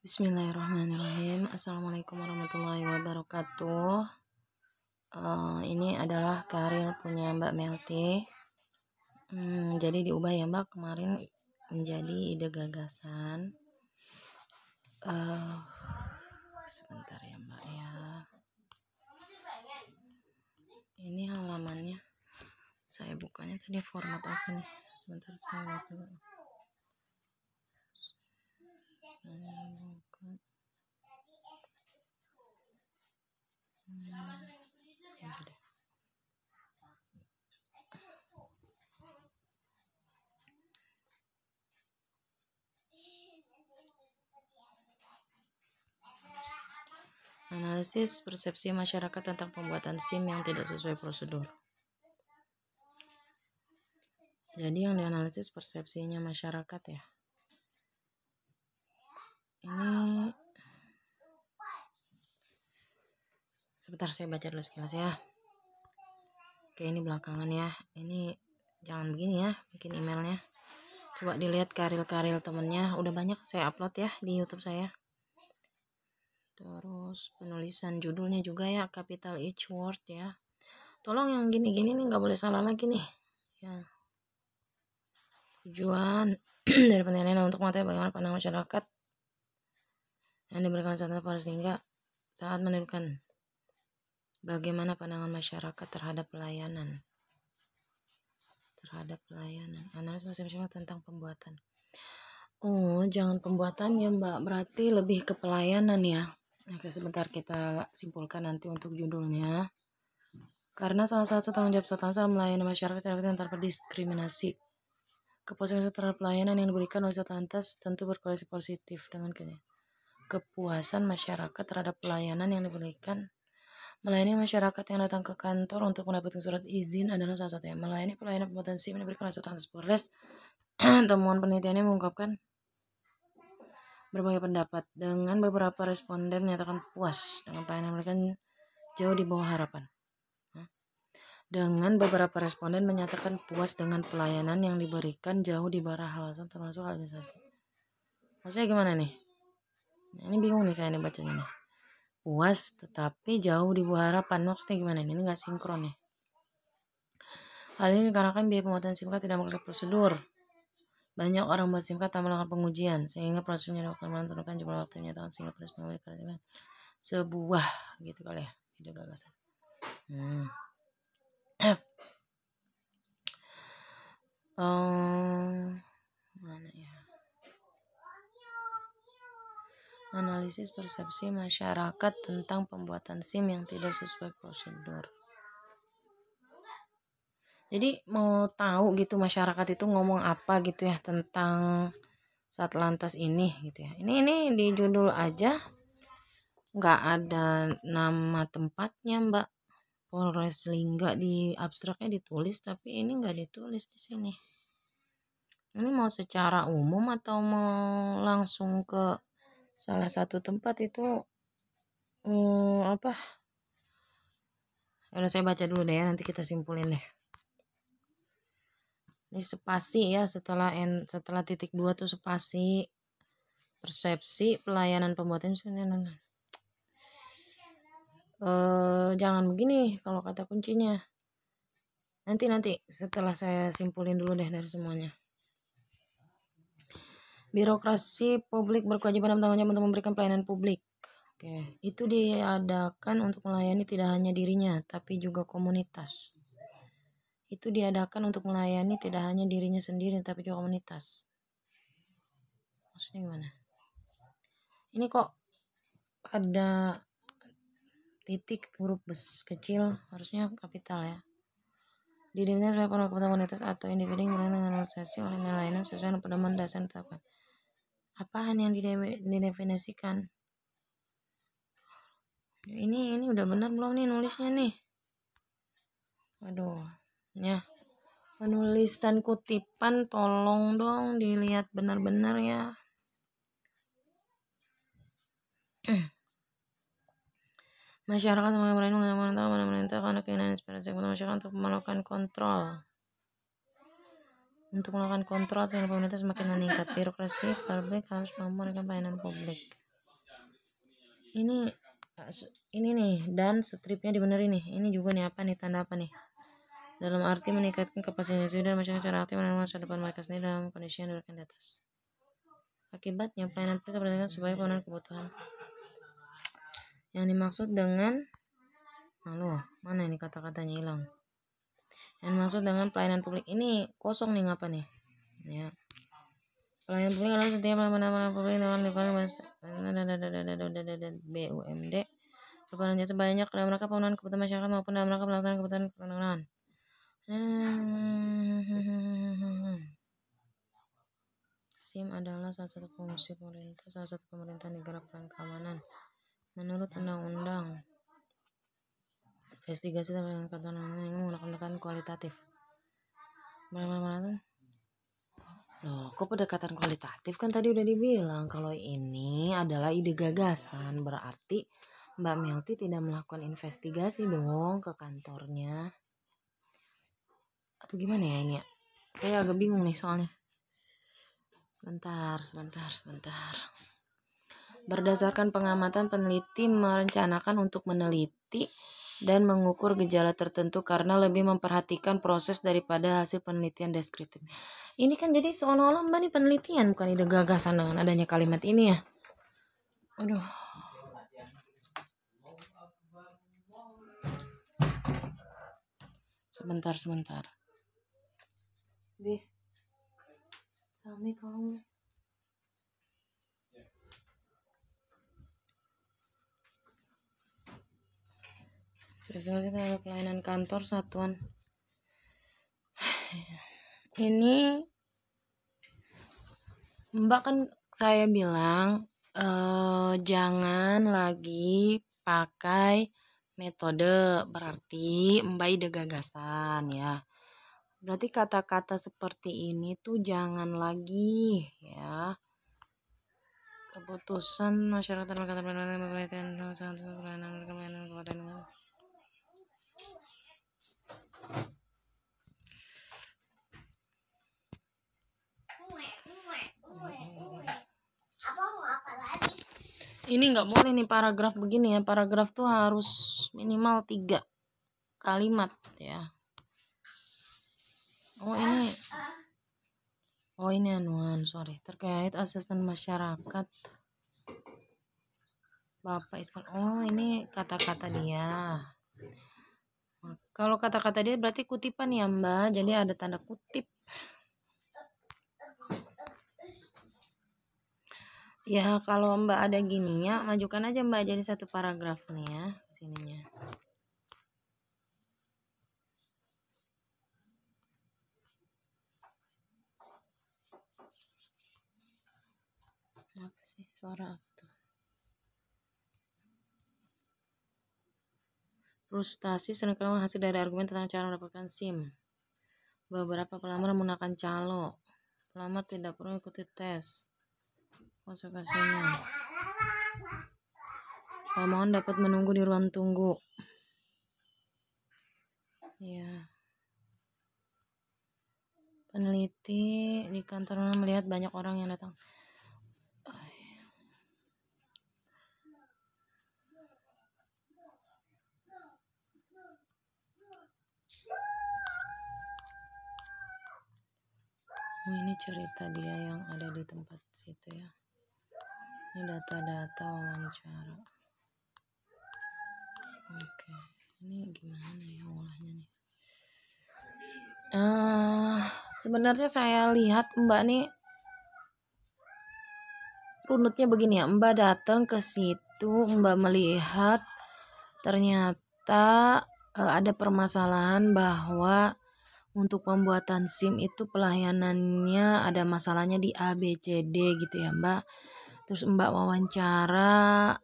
Bismillahirrahmanirrahim. Assalamualaikum warahmatullahi wabarakatuh. Ini adalah karil punya Mbak Melty. Jadi diubah ya Mbak, kemarin menjadi ide gagasan. Sebentar ya Mbak ya. Ini halamannya. Saya bukanya tadi format apa nih? Sebentar saya lihat dulu. Analisis persepsi masyarakat tentang pembuatan SIM yang tidak sesuai prosedur. Jadi yang dianalisis persepsinya masyarakat ya. Ini sebentar saya baca dulu sekilas ya. Oke, ini belakangan ya. Ini jangan begini ya bikin emailnya. Coba dilihat karil-karil temennya. Udah banyak saya upload ya di YouTube saya. Terus penulisan judulnya juga ya, capital each word ya. Tolong yang gini-gini nih nggak boleh salah lagi nih. Ya. Tujuan dari penelitian untuk mengetahui bagaimana pandangan masyarakat yang diberikan contoh pada sehingga saat menentukan bagaimana pandangan masyarakat terhadap pelayanan. Analisis masyarakat tentang pembuatan. Oh, jangan pembuatan ya Mbak, berarti lebih ke pelayanan ya. Oke, sebentar kita simpulkan nanti untuk judulnya. Karena salah satu tanggung jawab Sultan melayani masyarakat tanpa diskriminasi. Kepuasan terhadap pelayanan yang diberikan oleh Sultan tentu berkorelasi positif dengan kepuasan masyarakat terhadap pelayanan yang diberikan. Melayani masyarakat yang datang ke kantor untuk mendapatkan surat izin adalah salah satunya. Melayani pelayanan pembuatan SIM yang diberikan oleh Sultan Polres. Temuan penelitiannya mengungkapkan berbagai pendapat. Dengan beberapa responden menyatakan puas dengan pelayanan mereka jauh di bawah harapan. Dengan beberapa responden menyatakan puas dengan pelayanan yang diberikan jauh di bawah harapan termasuk administrasi. Maksudnya gimana nih? Nah, ini bingung nih saya nih bacanya nih. Puas tetapi jauh di bawah harapan. Maksudnya gimana nih? Ini nggak sinkron nih. Hal ini dikarenakan biaya pembuatan SIM card tidak melalui prosedur. Banyak orang buat SIM card tak melakukan pengujian sehingga prosesnya dapat menentukan jumlah waktu yang menyatakan sehingga proses pengujian sebuah gitu kali ya, ide gagasan. Mana ya? Analisis persepsi masyarakat tentang pembuatan SIM yang tidak sesuai prosedur. Jadi mau tahu gitu masyarakat itu ngomong apa gitu ya tentang Satlantas ini gitu ya. Ini di judul aja nggak ada nama tempatnya Mbak. Polres Lingga di abstraknya ditulis tapi ini nggak ditulis di sini. Ini mau secara umum atau mau langsung ke salah satu tempat itu apa? Udah saya baca dulu deh ya, nanti kita simpulin deh. Ini spasi ya, setelah titik 2 tuh spasi persepsi pelayanan pembuatan. Jangan begini kalau kata kuncinya. Nanti setelah saya simpulin dulu deh dari semuanya. Birokrasi publik berkewajiban dan tanggung jawab untuk memberikan pelayanan publik. Oke, itu diadakan untuk melayani tidak hanya dirinya tapi juga komunitas. Itu diadakan untuk melayani tidak hanya dirinya sendiri tapi juga komunitas. Maksudnya gimana? Ini kok ada titik huruf kecil, harusnya kapital ya. Didirikan sebagai komunitas atau individu yang dengan organisasi oleh melayani sesuai dengan pedoman dasar tetapkan. Apaan yang didefinisikan? Ini udah benar belum nih nulisnya nih? Aduh, ya. Penulisan kutipan tolong dong dilihat benar-benar ya. Masyarakat memerintah karena keinginan inspirasi masyarakat untuk melakukan kontrol. Untuk melakukan kontrol sehingga pemerintah semakin meningkat. Birokrasi publik harus mampu memberikan pelayanan publik. ini nih, dan stripnya dibenerin nih. Ini juga nih apa nih, tanda apa nih? Dalam arti meningkatkan kapasitas dan masyarakat cara aktif mengenal masa depan mereka sendiri dalam kondisi yang diberikan di atas. Akibatnya pelayanan publik diperhatikan sebagai pemenuhan kebutuhan. Yang dimaksud dengan mana ini kata-katanya hilang. Yang dimaksud dengan pelayanan publik ini kosong nih, ngapa nih? Ya. Pelayanan publik adalah setiap pelayanan publik dengan lingkungan BUMD kepada jasa banyak dalam rangka pemenuhan kebutuhan masyarakat maupun dalam rangka pelaksanaan kebutuhan kewenangan. SIM adalah salah satu fungsi pemerintah, salah satu pemerintah negara peran keamanan. Menurut undang-undang, investigasi terhadap kantor ini menggunakan kualitatif. Loh, kok pendekatan kualitatif? Kan tadi udah dibilang kalau ini adalah ide gagasan, berarti Mbak Melty tidak melakukan investigasi dong ke kantornya. Atau gimana ya ini ya? Saya agak bingung nih soalnya. Sebentar. Berdasarkan pengamatan, peneliti merencanakan untuk meneliti dan mengukur gejala tertentu karena lebih memperhatikan proses daripada hasil penelitian deskriptif. Ini kan jadi seolah-olah Mbak nih penelitian, bukan ide gagasan dengan adanya kalimat ini ya. Aduh. Sebentar. Sami tolong. Terus kita ada pelayanan kantor satuan. Ini Mbak kan saya bilang jangan lagi pakai metode, berarti Mbak ide gagasan ya. Berarti kata-kata seperti ini tuh jangan lagi ya. Keputusan masyarakat terkait penelitian pelayanan kabupaten. Ini nggak boleh nih paragraf begini ya. Paragraf tuh harus minimal 3 kalimat ya. Ini anuan, sorry, terkait asesmen masyarakat. Bapak Iskal. Ini kata-kata dia. Kalau kata-kata dia berarti kutipan ya Mbak. Jadi ada tanda kutip. Ya kalau Mbak ada gininya, majukan aja Mbak jadi satu paragraf nih ya sininya. Apa sih suara apa tuh? Frustasi seringkali hasil dari argumen tentang cara mendapatkan SIM. Beberapa pelamar menggunakan calo. Pelamar tidak perlu ikuti tes. Konsekuensinya. Pemohon dapat menunggu di ruang tunggu. Ya. Peneliti di kantor melihat banyak orang yang datang. Ini cerita dia yang ada di tempat situ ya. Ini data-data wawancara. Oke. Ini gimana ya olahnya nih? Sebenarnya saya lihat Mbak nih runutnya begini ya. Mbak datang ke situ, Mbak melihat ternyata ada permasalahan bahwa untuk pembuatan SIM itu pelayanannya ada masalahnya di A, B, C, D gitu ya Mbak. Terus Mbak wawancara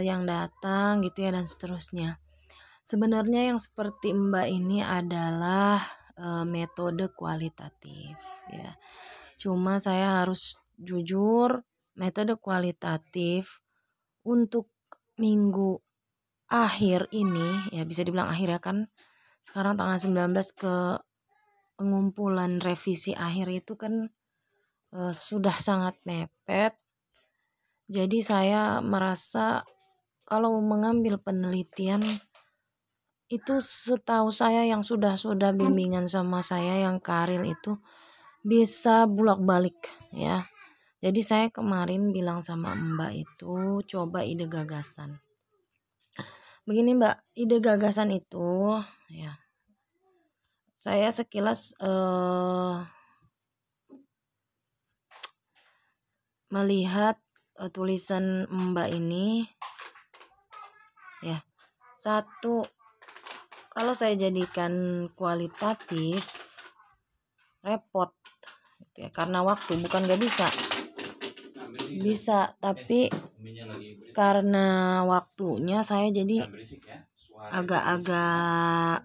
yang datang gitu ya dan seterusnya. Sebenarnya yang seperti Mbak ini adalah metode kualitatif ya. Cuma saya harus jujur, metode kualitatif untuk minggu akhir ini ya bisa dibilang akhir ya kan sekarang tanggal 19 ke pengumpulan revisi akhir itu kan sudah sangat mepet Jadi saya merasa kalau mengambil penelitian itu, setahu saya yang sudah bimbingan sama saya yang karir itu bisa bolak-balik ya. Jadi saya kemarin bilang sama Mbak itu coba ide gagasan. Begini Mbak, ide gagasan itu ya, saya sekilas melihat tulisan Mbak ini ya. Satu, kalau saya jadikan kualitatif repot gitu ya, karena waktu, bukan gak bisa, tapi karena waktunya saya jadi agak-agak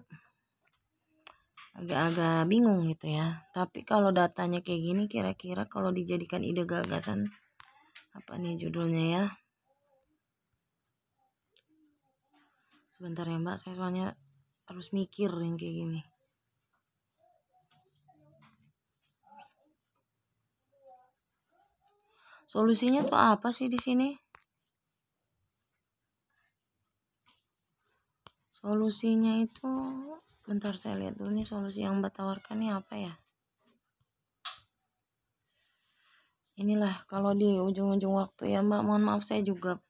bingung gitu ya. Tapi kalau datanya kayak gini, kira-kira kalau dijadikan ide gagasan apa nih judulnya ya? Sebentar ya Mbak, saya soalnya harus mikir yang kayak gini. Solusinya tuh apa sih di sini? Solusinya itu, bentar saya lihat dulu nih, solusi yang Mbak tawarkan nih apa ya? Inilah kalau di ujung-ujung waktu ya Mbak, mohon maaf saya juga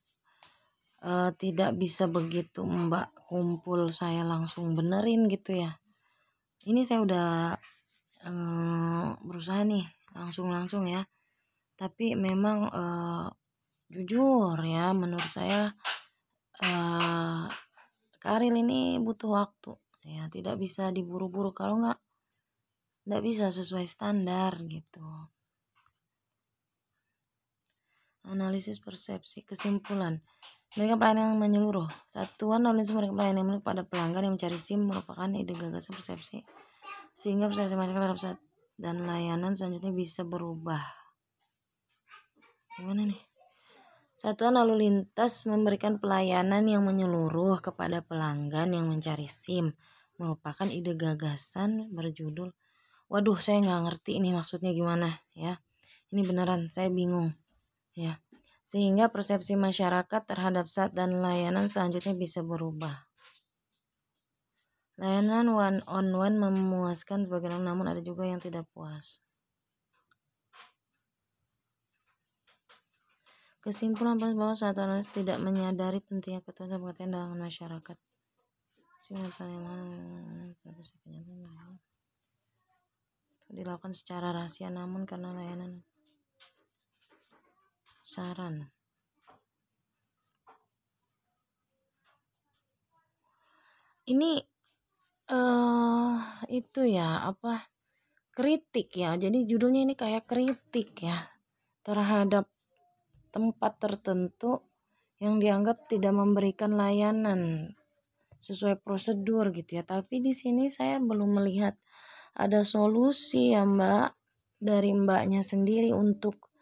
tidak bisa begitu Mbak kumpul saya langsung benerin gitu ya. Ini saya udah berusaha nih langsung ya, tapi memang jujur ya, menurut saya karir ini butuh waktu ya, tidak bisa diburu-buru, kalau nggak bisa sesuai standar gitu. Analisis persepsi, kesimpulan, memberikan pelayanan yang menyeluruh. Satuan lalu lintas memberikan pelayanan yang menyeluruh pada pelanggan yang mencari SIM merupakan ide gagasan persepsi, sehingga persepsi masyarakat terhadap saat dan layanan selanjutnya bisa berubah. Gimana nih? Satuan lalu lintas memberikan pelayanan yang menyeluruh kepada pelanggan yang mencari SIM merupakan ide gagasan berjudul, waduh saya nggak ngerti ini maksudnya gimana ya. Ini beneran saya bingung ya. Sehingga persepsi masyarakat terhadap saat dan layanan selanjutnya bisa berubah. Layanan one on one memuaskan sebagian orang, namun ada juga yang tidak puas. Kesimpulan bahwa saat analis tidak menyadari pentingnya ketuntasan pengetahuan dalam masyarakat. Dilakukan secara rahasia, namun karena layanan saran. Ini itu ya apa, kritik ya. Jadi judulnya ini kayak kritik ya terhadap tempat tertentu yang dianggap tidak memberikan layanan sesuai prosedur gitu ya. Tapi di sini saya belum melihat ada solusi ya Mbak dari Mbaknya sendiri untuk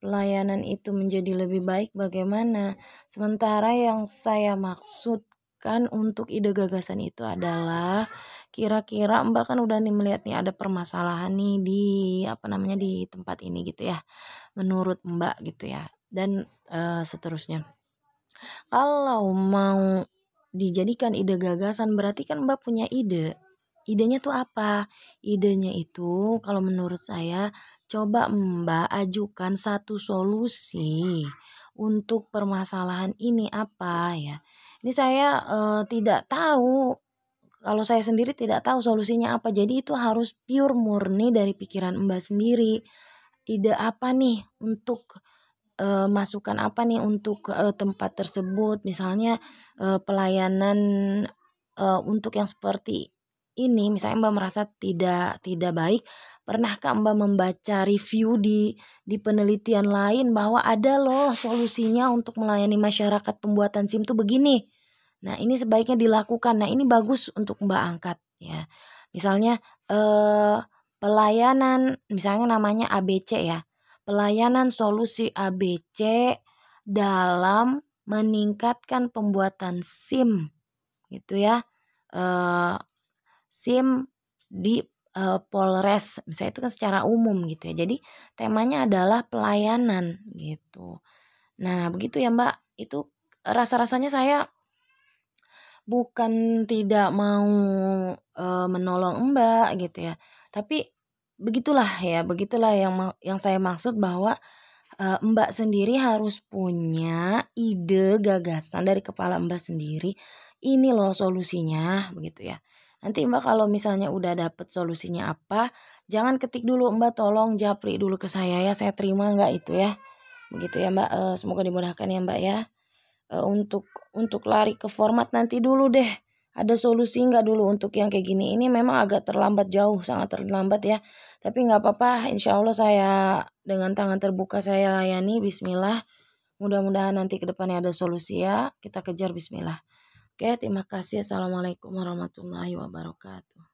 pelayanan itu menjadi lebih baik bagaimana. Sementara yang saya maksudkan untuk ide gagasan itu adalah kira-kira Mbak kan udah nih melihat nih ada permasalahan nih di di tempat ini gitu ya, menurut Mbak gitu ya, dan seterusnya. Kalau mau dijadikan ide gagasan berarti kan Mbak punya ide. Idenya tuh apa? Idenya itu kalau menurut saya, coba Mbak ajukan satu solusi untuk permasalahan ini apa ya. Ini saya tidak tahu, kalau saya sendiri tidak tahu solusinya apa. Jadi itu harus pure murni dari pikiran Mbak sendiri. Ide apa nih untuk masukan apa nih untuk tempat tersebut, misalnya pelayanan untuk yang seperti ini, misalnya Mbak merasa tidak baik, pernahkah Mbak membaca review di penelitian lain bahwa ada loh solusinya untuk melayani masyarakat pembuatan SIM tuh begini. Nah, ini sebaiknya dilakukan. Nah, ini bagus untuk Mbak angkat ya. Misalnya pelayanan, misalnya namanya ABC ya. Pelayanan solusi ABC dalam meningkatkan pembuatan SIM gitu ya. SIM di Polres, misalnya itu kan secara umum gitu ya. Jadi temanya adalah pelayanan gitu. Nah, begitu ya Mbak, itu rasa-rasanya saya bukan tidak mau, menolong Mbak gitu ya, tapi begitulah yang saya maksud bahwa, Mbak sendiri harus punya ide, gagasan dari kepala Mbak sendiri, "Ini loh solusinya," begitu ya. Nanti Mbak kalau misalnya udah dapet solusinya apa, jangan ketik dulu, "Mbak tolong japri dulu ke saya terima nggak itu ya?" Begitu ya Mbak, semoga dimudahkan ya Mbak ya. Untuk lari ke format nanti dulu deh, ada solusi nggak dulu untuk yang kayak gini? Ini memang agak terlambat jauh, sangat terlambat ya, tapi nggak apa-apa, insya Allah saya dengan tangan terbuka saya layani, bismillah. Mudah-mudahan nanti ke depannya ada solusi ya, kita kejar bismillah. Oke, terima kasih. Assalamualaikum warahmatullahi wabarakatuh.